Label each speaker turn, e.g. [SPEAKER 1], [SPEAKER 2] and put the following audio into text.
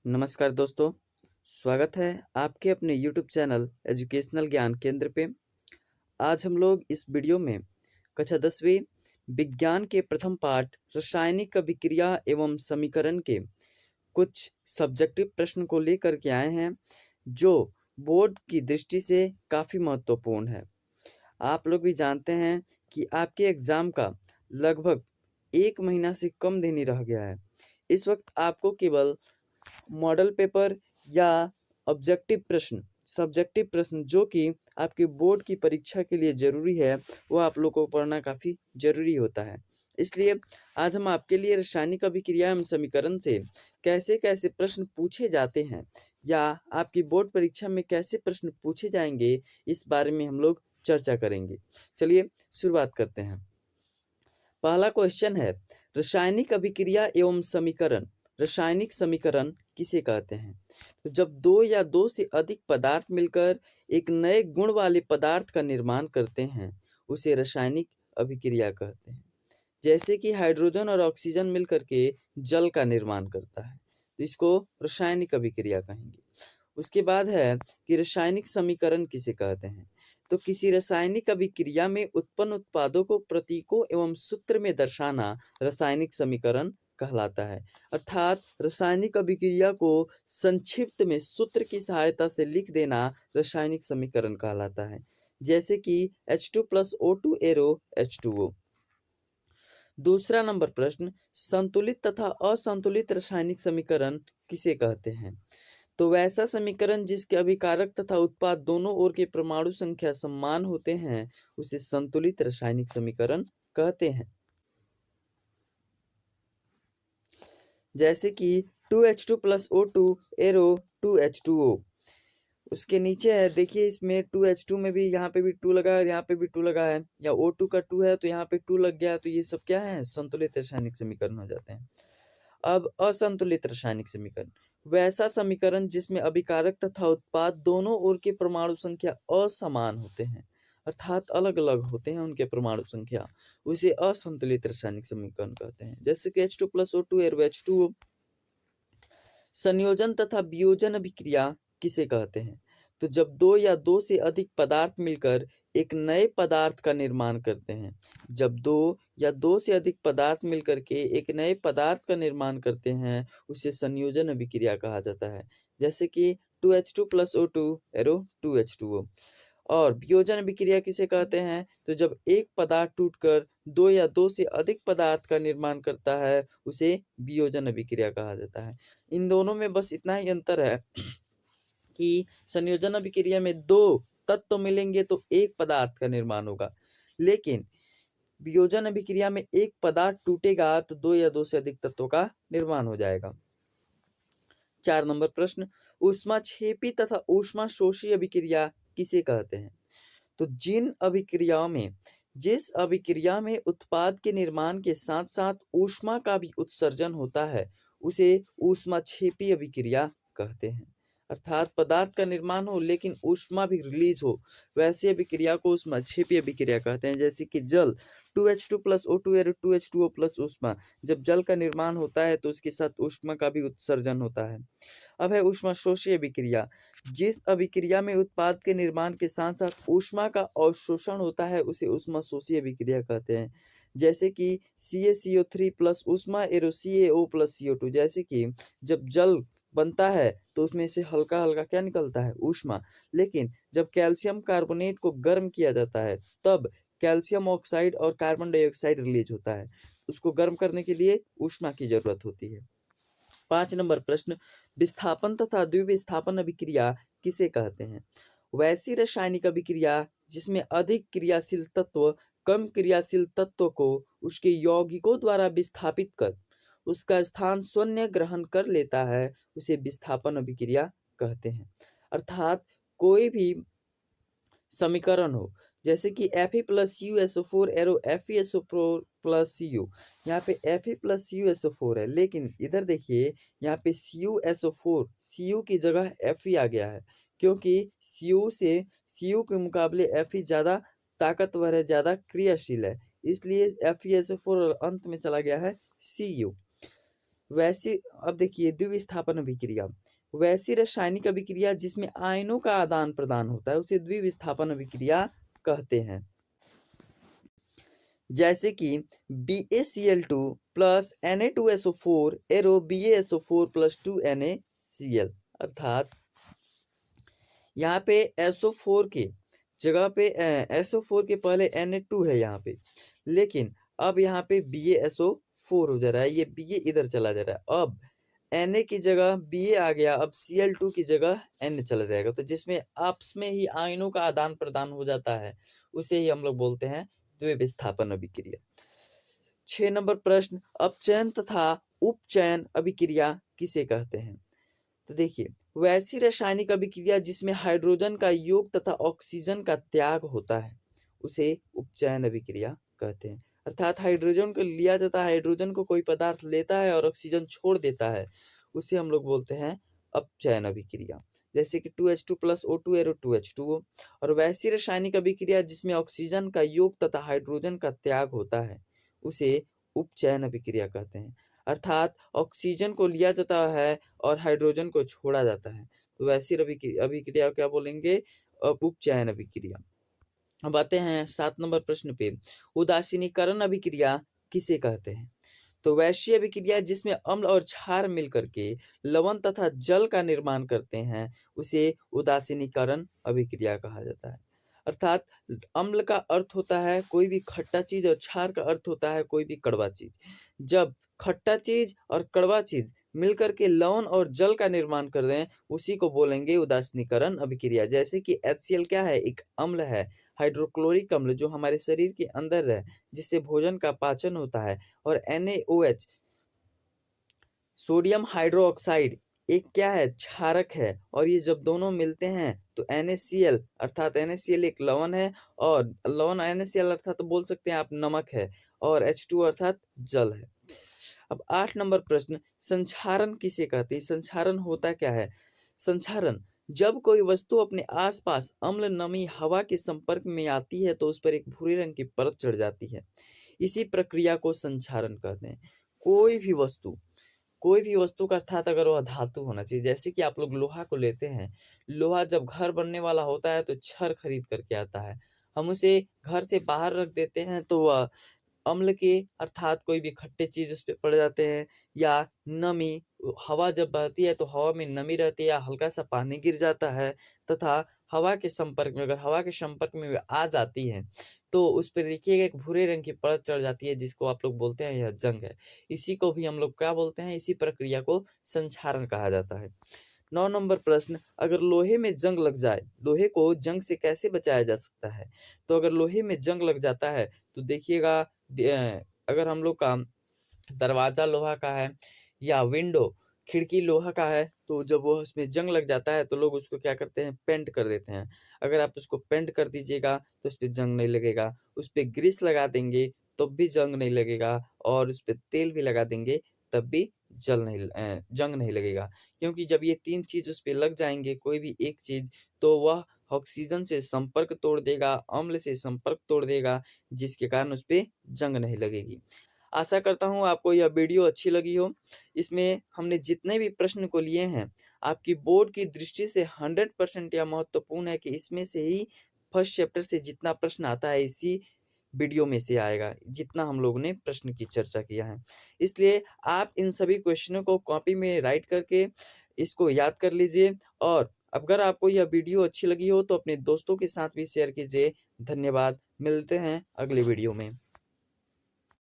[SPEAKER 1] नमस्कार दोस्तों, स्वागत है आपके अपने यूट्यूब चैनल एजुकेशनल ज्ञान केंद्र पे। आज हम लोग इस वीडियो में कक्षा 10वीं विज्ञान के प्रथम पाठ रासायनिक अभिक्रिया एवं समीकरण के कुछ सब्जेक्टिव प्रश्न को लेकर के आए हैं, जो बोर्ड की दृष्टि से काफ़ी महत्वपूर्ण है। आप लोग भी जानते हैं कि आपके एग्ज़ाम का लगभग 1 महीना से कम दिन ही रह गया है। इस वक्त आपको केवल मॉडल पेपर या सब्जेक्टिव प्रश्न जो कि आपके बोर्ड की परीक्षा के लिए ज़रूरी है, वो आप लोग को पढ़ना काफ़ी ज़रूरी होता है। इसलिए आज हम आपके लिए रासायनिक अभिक्रिया एवं समीकरण से कैसे-कैसे प्रश्न पूछे जाते हैं या आपकी बोर्ड परीक्षा में कैसे प्रश्न पूछे जाएँगे, इस बारे में हम लोग चर्चा करेंगे। चलिए शुरुआत करते हैं। पहला क्वेश्चन है, रासायनिक अभिक्रिया एवं समीकरण। रासायनिक समीकरण किसे कहते हैं? तो जब दो या दो से अधिक पदार्थ मिलकर एक नए गुण वाले पदार्थ का निर्माण करते हैं, उसे रासायनिक अभिक्रिया कहते हैं। जैसे कि हाइड्रोजन और ऑक्सीजन मिलकर के जल का निर्माण करता है, तो इसको रासायनिक अभिक्रिया कहेंगे। उसके बाद है कि रासायनिक समीकरण किसे कहते हैं? तो किसी रासायनिक अभिक्रिया में उत्पन्न उत्पादों को प्रतीकों एवं सूत्र में दर्शाना रासायनिक समीकरण कहलाता है। अर्थात रासायनिक अभिक्रिया को संक्षिप्त में सूत्र की सहायता से लिख देना रासायनिक समीकरण कहलाता है। जैसे कि H2+O2 एरो H2O। दूसरा नंबर प्रश्न, संतुलित तथा असंतुलित रासायनिक समीकरण किसे कहते हैं? तो वैसा समीकरण जिसके अभिकारक तथा उत्पाद दोनों ओर के परमाणु संख्या समान होते हैं, उसे संतुलित रासायनिक समीकरण कहते हैं। जैसे कि 2H2+O2 एरो 2H2O। उसके नीचे है, देखिए इसमें 2H2 में भी यहाँ पे भी 2 लगा है, यहाँ पे भी 2 लगा है, या O2 का 2 है तो यहाँ पे 2 लग गया, तो ये सब क्या है? संतुलित रासायनिक समीकरण हो जाते हैं। अब असंतुलित रासायनिक समीकरण, वैसा समीकरण जिसमें अभिकारक तथा उत्पाद दोनों ओर के परमाणु संख्या असमान होते हैं, अर्थात अलग अलग होते हैं उनके परमाणु संख्या, उसे असंतुलित रासायनिक समीकरण कहते हैं। जैसे कि H2+O2 एरो H2O। संयोजन तथा वियोजन अभिक्रिया किसे कहते हैं? तो जब दो या दो से अधिक पदार्थ मिलकर एक नए पदार्थ का निर्माण करते हैं। जब दो या दो से अधिक पदार्थ मिलकर के एक नए पदार्थ का निर्माण करते हैं, उसे संयोजन अभिक्रिया कहा जाता है। जैसे कि 2H2+O2 एरो 2H2O। और वियोजन अभिक्रिया किसे कहते हैं? तो जब एक पदार्थ टूटकर दो या दो से अधिक पदार्थ का निर्माण करता है, उसे वियोजन अभिक्रिया कहा जाता है। इन दोनों में बस इतना ही अंतर है कि संयोजन अभिक्रिया में दो तत्व मिलेंगे तो एक पदार्थ का निर्माण होगा, लेकिन वियोजन अभिक्रिया में एक पदार्थ टूटेगा तो दो या दो से अधिक तत्वों का निर्माण हो जाएगा। 4 नंबर प्रश्न, ऊष्माक्षेपी तथा ऊष्माशोषी अभिक्रिया किसे कहते हैं? तो जिस अभिक्रिया में उत्पाद के निर्माण के साथ साथ ऊष्मा का भी उत्सर्जन होता है, उसे ऊष्माक्षेपी अभिक्रिया कहते हैं। अर्थात पदार्थ का निर्माण हो लेकिन ऊष्मा भी रिलीज हो, वैसी अभिक्रिया को ऊष्माक्षेपी अभिक्रिया कहते हैं। जैसे कि जल 2H2+O2 एरो 2H2O प्लस ऊष्मा, जब जल का निर्माण होता है तो उसके साथ ऊष्मा का भी उत्सर्जन होता है। अब है ऊष्माशोषी अभिक्रिया, जिस अभिक्रिया में उत्पाद के निर्माण के साथ साथ ऊष्मा का अवशोषण होता है, उसे ऊष्माशोषी अभिक्रिया कहते हैं। जैसे कि CaCO3 प्लस ऊष्मा एरो CaO प्लस CO2। जैसे कि जब जल बनता है तो उसमें से हल्का हल्का क्या निकलता है? ऊष्मा। लेकिन जब कैल्शियम कार्बोनेट को गर्म किया जाता है, तब कैल्शियम ऑक्साइड और कार्बन डाइऑक्साइड रिलीज होता है। उसको गर्म करने के लिए ऊष्मा की जरूरत होती है। 5 नंबर प्रश्न, विस्थापन तथा द्विविस्थापन अभिक्रिया किसे कहते हैं? वैसी रासायनिक अभिक्रिया जिसमें अधिक क्रियाशील तत्व कम क्रियाशील तत्व को उसके यौगिकों द्वारा विस्थापित कर उसका स्थान शून्य ग्रहण कर लेता है, उसे विस्थापन अभिक्रिया कहते हैं। अर्थात कोई भी समीकरण हो, जैसे कि Fe+CuSO4 arrow FeSO4 plus Cu, यहाँ पे Fe+CuSO4 है, लेकिन इधर देखिए यहाँ पे CuSO4, Cu की जगह Fe आ गया है, क्योंकि Cu के मुकाबले Fe ज़्यादा ताकतवर है, ज़्यादा क्रियाशील है, इसलिए FeSO4 अंत में चला गया है Cu। वैसी अब देखिए द्विविस्थापन अभिक्रिया, वैसी रासायनिक अभिक्रिया जिसमें आयनों का आदान प्रदान होता है उसे द्विविस्थापन अभिक्रिया कहते हैं। जैसे कि BaCl2 plus Na2SO4 arrow BaSO4 plus 2NaCl, अर्थात यहाँ पे SO4 के जगह पे SO4 के पहले Na2 है यहाँ पे, लेकिन अब यहाँ पे BaSO4 हो जा रहा है, ये Ba इधर चला जा रहा है। अब Na की जगह Ba आ गया, अब Cl2 की जगह Na चला जाएगा, तो जिसमें आपस में ही आयनों का आदान प्रदान हो जाता है उसे ही हम लोग बोलते हैं द्विविस्थापन अभिक्रिया। 6 नंबर प्रश्न, अपचयन तथा उपचयन अभिक्रिया किसे कहते हैं? तो देखिए, वैसी रासायनिक अभिक्रिया जिसमें हाइड्रोजन का योग तथा ऑक्सीजन का त्याग होता है उसे उपचयन अभिक्रिया कहते हैं। अर्थात हाइड्रोजन को लिया जाता है, हाइड्रोजन को कोई पदार्थ लेता है और ऑक्सीजन छोड़ देता है, उसे हम लोग बोलते हैं अपचयन अभिक्रिया। जैसे कि 2H2 plus O2 arrow 2H2O। और वैसी रासायनिक अभिक्रिया जिसमें ऑक्सीजन का योग तथा हाइड्रोजन का त्याग होता है उसे उपचयन अभिक्रिया कहते हैं। अर्थात ऑक्सीजन को लिया जाता है और हाइड्रोजन को छोड़ा जाता है, तो वैसी अभिक्रिया क्या बोलेंगे? उपचयन अभिक्रिया। अब आते हैं 7 नंबर प्रश्न पे, उदासीनीकरण अभिक्रिया किसे कहते हैं? तो वैसी अभिक्रिया जिसमें अम्ल और क्षार मिलकर के लवण तथा जल का निर्माण करते हैं उसे उदासीनीकरण अभिक्रिया कहा जाता है। अर्थात अम्ल का अर्थ होता है कोई भी खट्टा चीज और क्षार का अर्थ होता है कोई भी कड़वा चीज। जब खट्टा चीज और कड़वा चीज मिलकर के लवण और जल का निर्माण कर दें उसी को बोलेंगे उदासीनीकरण अभिक्रिया। जैसे कि HCl क्या है? एक अम्ल है, हाइड्रोक्लोरिक अम्ल जो हमारे शरीर के अंदर है जिससे भोजन का पाचन होता है। और NaOH सोडियम हाइड्रोक्साइड एक क्या है? क्षारक है। और ये जब दोनों मिलते हैं तो NaCl, अर्थात NaCl एक लवण है, और लवण NaCl अर्थात तो बोल सकते हैं आप नमक है, और H2 अर्थात जल है। अब 8 नंबर प्रश्न, संक्षारण किसे कहते हैं? संक्षारण होता क्या है? संक्षारण जब कोई वस्तु अपने आसपास अम्ल नमी हवा के संपर्क में आती है तो उस पर एक भूरे रंग की परत चढ़ जाती है, इसी प्रक्रिया को संक्षारण कहते हैं। कोई भी वस्तु का अर्थात अगर वह धातु होना चाहिए। जैसे कि आप लोग लोहा को लेते हैं, लोहा जब घर बनने वाला होता है तो छड़ खरीद करके आता है, हम उसे घर से बाहर रख देते हैं तो वह अम्ल के अर्थात कोई भी खट्टे चीज उस पे पड़ जाते हैं, या नमी, हवा जब बहती है तो हवा में नमी रहती है या हल्का सा पानी गिर जाता है, तथा हवा के संपर्क में, अगर हवा के संपर्क में वे आ जाती है तो उस पर देखिएगा एक भूरे रंग की परत चढ़ जाती है जिसको आप लोग बोलते हैं यह जंग है। इसी को भी हम लोग क्या बोलते हैं? इसी प्रक्रिया को संक्षारण कहा जाता है। 9 नंबर प्रश्न, अगर लोहे में जंग लग जाए, लोहे को जंग से कैसे बचाया जा सकता है? तो अगर लोहे में जंग लग जाता है तो देखिएगा, अगर हम लोग का दरवाजा लोहा का है या विंडो खिड़की लोहा का है तो जब वो उसमें जंग लग जाता है तो लोग उसको क्या करते हैं? पेंट कर देते हैं। अगर आप उसको पेंट कर दीजिएगा तो उस पे जंग नहीं लगेगा, उस पे ग्रीस लगा देंगे तब भी जंग नहीं लगेगा, और उस पे तेल भी लगा देंगे तब भी जंग नहीं लगेगा। क्योंकि जब ये 3 चीज उस पे लग जाएंगे, कोई भी एक चीज, तो वह ऑक्सीजन से संपर्क तोड़ देगा, अम्ल से संपर्क तोड़ देगा, जिसके कारण उस पे जंग नहीं लगेगी। आशा करता हूँ आपको यह वीडियो अच्छी लगी हो। इसमें हमने जितने भी प्रश्न को लिए हैं, आपकी बोर्ड की दृष्टि से 100% यह महत्वपूर्ण है कि इसमें से ही फर्स्ट चैप्टर से जितना प्रश्न आता है इसी वीडियो में से आएगा, जितना हम लोगों ने प्रश्न की चर्चा किया है। इसलिए आप इन सभी क्वेश्चनों को कॉपी में राइट करके इसको याद कर लीजिए, और अगर आपको यह वीडियो अच्छी लगी हो तो अपने दोस्तों के साथ भी शेयर कीजिए। धन्यवाद, मिलते हैं अगले वीडियो में।